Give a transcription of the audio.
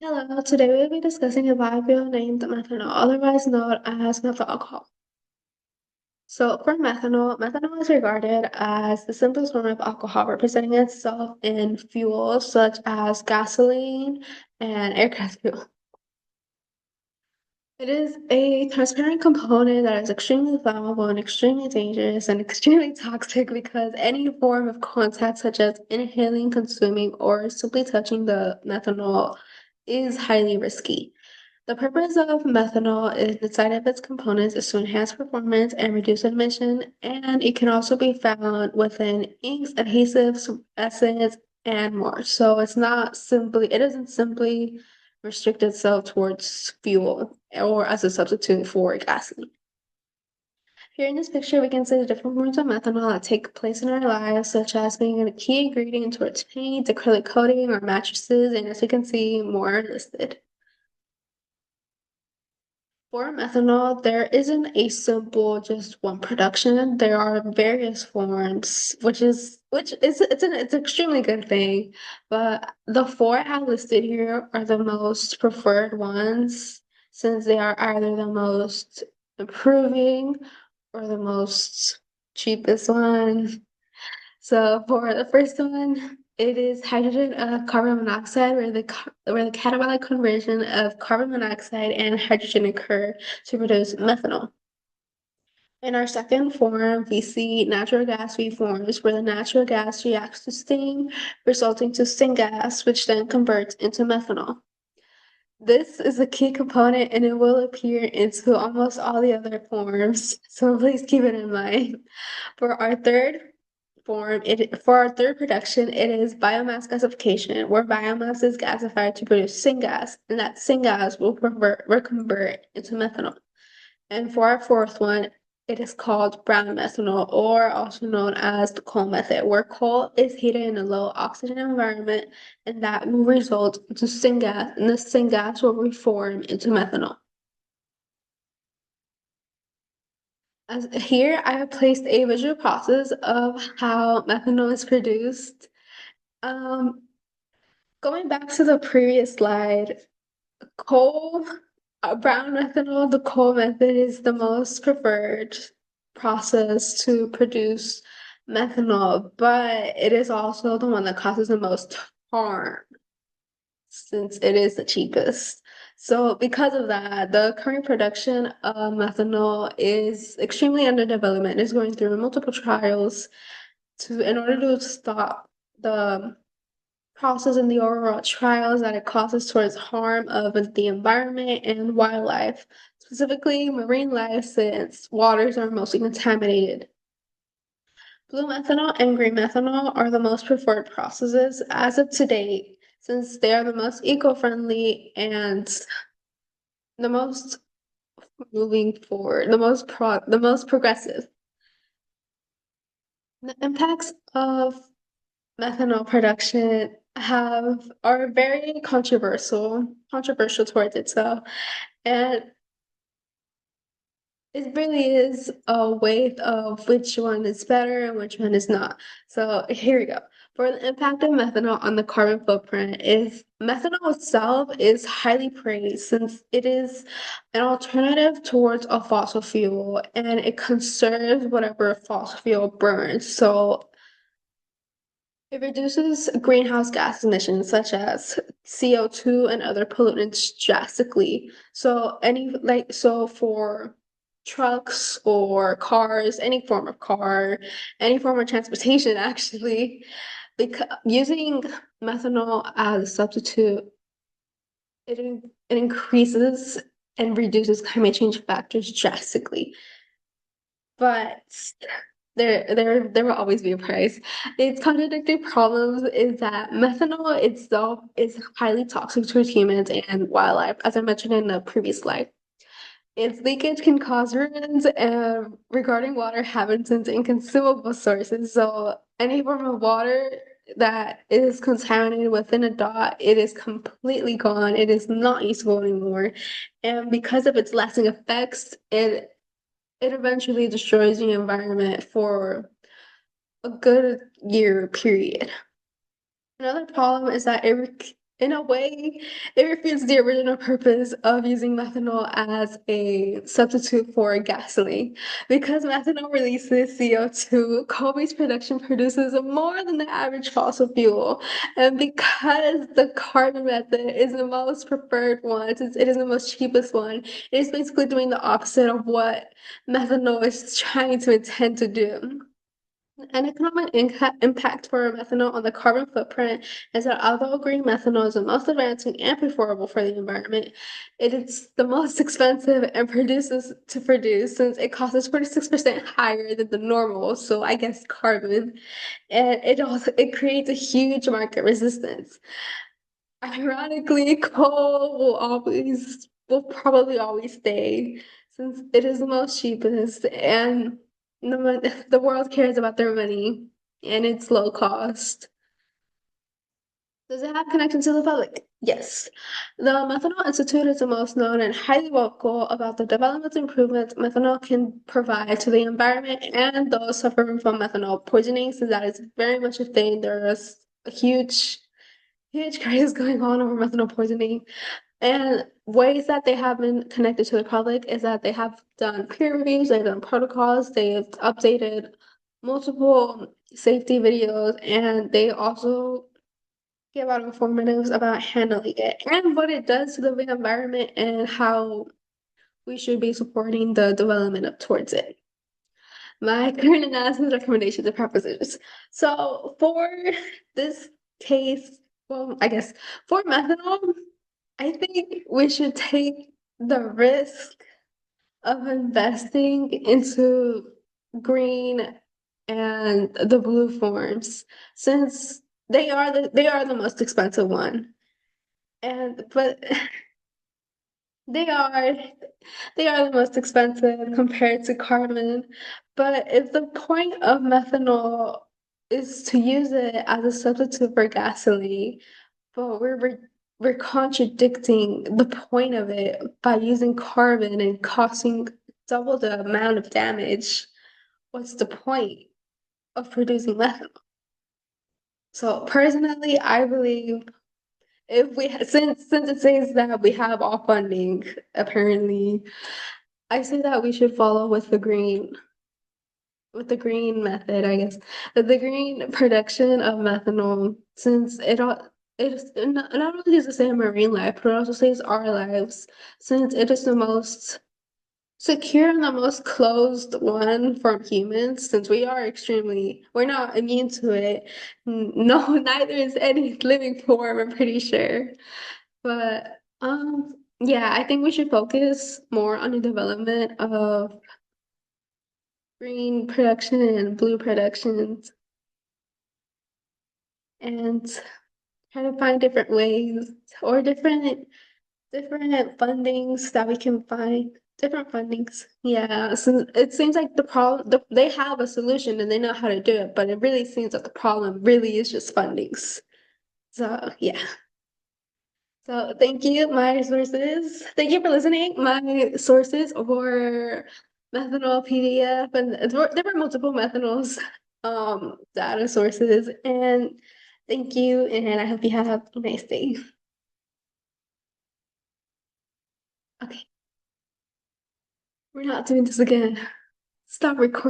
Hello, today we'll be discussing a biofuel named methanol, otherwise known as methyl alcohol. So, for methanol is regarded as the simplest form of alcohol, representing itself in fuels such as gasoline and aircraft fuel. It is a transparent component that is extremely flammable and extremely dangerous and extremely toxic because any form of contact, such as inhaling, consuming, or simply touching the methanol, is highly risky. The purpose of methanol inside of its components is to enhance performance and reduce emission, and it can also be found within inks, adhesives, acids, and more. So it doesn't simply restrict itself towards fuel or as a substitute for gasoline. Here in this picture, we can see the different forms of methanol that take place in our lives, such as being a key ingredient towards paint, acrylic coating, or mattresses, and as we can see, more are listed. For methanol, there isn't a simple just one production. There are various forms, which is it's an extremely good thing. But the four I have listed here are the most preferred ones, since they are either the most improving or the most cheapest one. So for the first one, it is hydrogen carbon monoxide, where the catabolic conversion of carbon monoxide and hydrogen occur to produce methanol. In our second form, we see natural gas reforms, where the natural gas reacts to steam, resulting to syngas, which then converts into methanol. This is a key component and it will appear into almost all the other forms, so please keep it in mind. For our third for our third production, it is biomass gasification, where biomass is gasified to produce syngas, and that syngas will convert into methanol. And for our fourth one, it is called brown methanol, or also known as the coal method, where coal is heated in a low oxygen environment, and that will result into syngas, and the syngas will reform into methanol. As here, I have placed a visual process of how methanol is produced. Um, Going back to the previous slide, coal, brown methanol, the coal method is the most preferred process to produce methanol, but it is also the one that causes the most harm since it is the cheapest. So because of that, the current production of methanol is extremely under development. It's going through multiple trials in order to stop the process in the overall trials that it causes towards harm of the environment and wildlife, specifically marine life, since waters are mostly contaminated. Blue methanol and green methanol are the most preferred processes as of today, since they are the most eco-friendly and the most moving forward, the most progressive. The impacts of methanol production have are very controversial towards itself, and it really is a way of which one is better and which one is not. So here we go. For the impact of methanol on the carbon footprint, is methanol itself is highly praised since it is an alternative towards a fossil fuel and it conserves whatever fossil fuel burns. So it reduces greenhouse gas emissions such as CO2 and other pollutants drastically. So for trucks or cars, any form of car, any form of transportation actually, because using methanol as a substitute, it increases and reduces climate change factors drastically. But there will always be a price. Its contradictory problems is that methanol itself is highly toxic to humans and wildlife, as I mentioned in the previous slide. Its leakage can cause ruins regarding water habits and inconsumable sources. So any form of water that is contaminated within a dot, it is completely gone. It is not usable anymore. And because of its lasting effects, it eventually destroys the environment for a good year period. Another problem is that in a way, it refutes the original purpose of using methanol as a substitute for gasoline. Because methanol releases CO2, coal-based production produces more than the average fossil fuel. And because the carbon method is the most preferred one, since it is the most cheapest one, it is basically doing the opposite of what methanol is trying to intend to do. An economic impact for methanol on the carbon footprint is that although green methanol is the most advancing and preferable for the environment, it is the most expensive and produces to produce since it costs 46% higher than the normal, so I guess carbon, and it creates a huge market resistance. Ironically, coal will probably always stay since it is the most cheapest and the world cares about their money and it's low cost. Does it have connection to the public? Yes. The Methanol Institute is the most known and highly vocal about the development improvements methanol can provide to the environment and those suffering from methanol poisoning, so that is very much a thing. There is a huge craze going on over methanol poisoning. And ways that they have been connected to the public is that they have done peer reviews, they've done protocols, they've updated multiple safety videos, and they also give out informatives about handling it and what it does to the environment and how we should be supporting the development of towards it. My current analysis, recommendations, and propositions. So for this case, well, I guess for methanol, I think we should take the risk of investing into green and the blue forms since they are the most expensive one. And but they are they are the most expensive compared to carbon. But if the point of methanol is to use it as a substitute for gasoline, but we're contradicting the point of it by using carbon and causing double the amount of damage. What's the point of producing methanol? So personally, I believe if we since it says that we have all funding, apparently, I say that we should follow with the green method, I guess. The green production of methanol, since it not only does it save marine life, but it also saves our lives, since it is the most secure and the most closed one from humans, since we're not immune to it. No, neither is any living form, I'm pretty sure. But yeah, I think we should focus more on the development of green production and blue productions and try to find different ways or different fundings that we can find. Different fundings. Yeah, so it seems like they have a solution and they know how to do it, but it really seems that the problem really is just fundings. So yeah. So thank you. My sources. Thank you for listening. My sources were methanol PDF, and there were multiple methanols data sources. And thank you, and I hope you have a nice day. Okay, we're not doing this again. Stop recording.